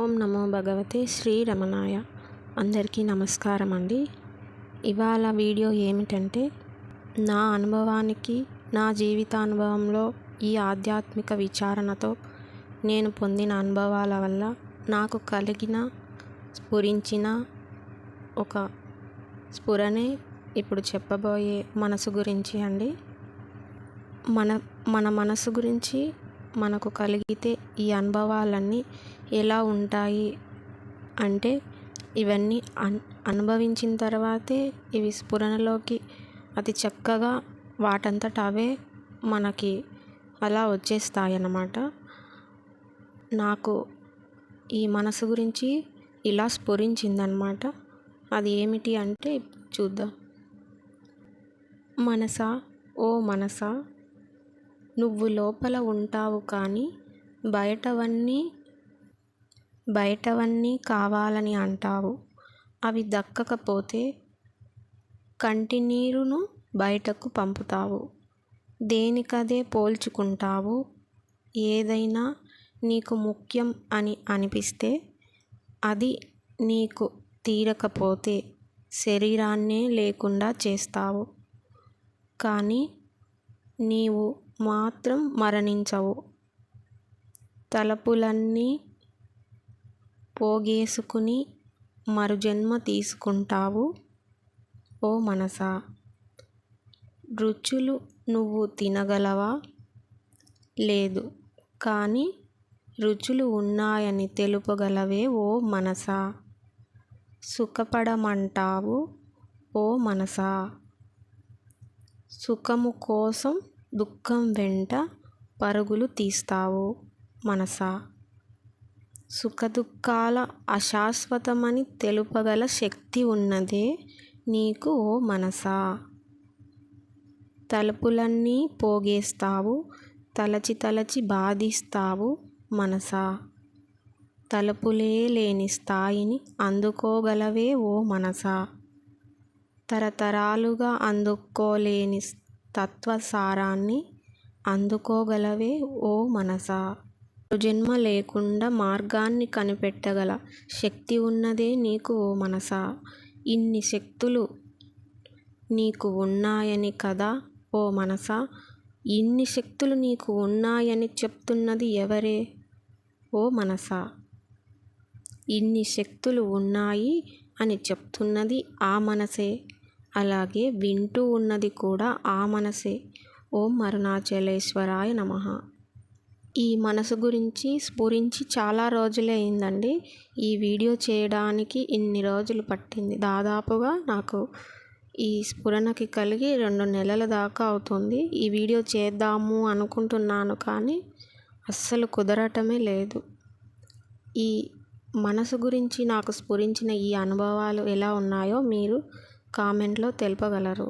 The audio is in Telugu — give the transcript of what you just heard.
ఓం నమో భగవతే శ్రీ రమణాయ. అందరికీ నమస్కారం అండి. ఇవాళ వీడియో ఏమిటంటే, నా అనుభవానికి, నా జీవితానుభవంలో ఈ ఆధ్యాత్మిక విచారణతో నేను పొందిన అనుభవాల వల్ల నాకు కలిగిన స్ఫురించిన ఒక స్ఫురణే ఇప్పుడు చెప్పబోయే మనసు గురించి అండి. మన మనసు గురించి మనకు కలిగితే ఈ అనుభవాలన్నీ ఎలా ఉంటాయి అంటే, ఇవన్నీ అనుభవించిన తర్వాతే ఇవి స్ఫురణలోకి అతి చక్కగా వాటంతట అవే మనకి అలా వచ్చేస్తాయి అన్నమాట. నాకు ఈ మనసు గురించి ఇలా స్ఫురించిందనమాట. అది ఏమిటి అంటే చూద్దాం. మనసా, ఓ మనసా, నువ్వు లోపల ఉంటావు కానీ బయటవన్నీ కావాలని అంటావు. అవి దక్కకపోతే కంటినీరును బయటకు పంపుతావు. దేనికదే పోల్చుకుంటావు. ఏదైనా నీకు ముఖ్యం అని అనిపిస్తే అది నీకు తీరకపోతే శరీరాన్నే లేకుండా చేస్తావు. కానీ నీవు మాత్రం మరణించవు. తలపులన్నీ పోగేసుకుని మరుజన్మ తీసుకుంటావు. ఓ మనసా, రుచులు నువ్వు తినగలవా? లేదు, కానీ రుచులు ఉన్నాయని తెలుపగలవే ఓ మనసా. సుఖపడమంటావు ఓ మనసా. సుఖము కోసం దుఃఖం వెంట పరుగులు తీస్తావు మనసా. సుఖదుఖాల అశాశ్వతమని తెలుపగల శక్తి ఉన్నదే నీకు ఓ మనసా. తలుపులన్నీ పోగేస్తావు, తలచి తలచి బాధిస్తావు మనసా. తలుపులే లేని స్థాయిని అందుకోగలవే ఓ మనసా. తరతరాలుగా అందుకోలేని తత్వసారాన్ని అందుకోగలవే ఓ మనసా. జన్మ లేకుండా మార్గాన్ని కనిపెట్టగల శక్తి ఉన్నదే నీకు ఓ మనసా. ఇన్ని శక్తులు నీకు ఉన్నాయని కదా ఓ మనసా. ఇన్ని శక్తులు నీకు ఉన్నాయని చెప్తున్నది ఎవరే ఓ మనసా. ఇన్ని శక్తులు ఉన్నాయి అని చెప్తున్నది ఆ మనసే. అలాగే వింటూ ఉన్నది కూడా ఆ మనసే. ఓం అరుణాచలేశ్వరాయ నమః. ఈ మనసు గురించి స్ఫురించి చాలా రోజులే అయిందండి. ఈ వీడియో చేయడానికి ఇన్ని రోజులు పట్టింది. దాదాపుగా నాకు ఈ స్ఫురణకి కలిగి 2 నెలల దాకా అవుతుంది. ఈ వీడియో చేద్దాము అనుకుంటున్నాను కానీ అస్సలు కుదరటమే లేదు. ఈ మనసు గురించి నాకు స్ఫురించిన ఈ అనుభవాలు ఎలా ఉన్నాయో మీరు కామెంట్లో తెలుపగలరు.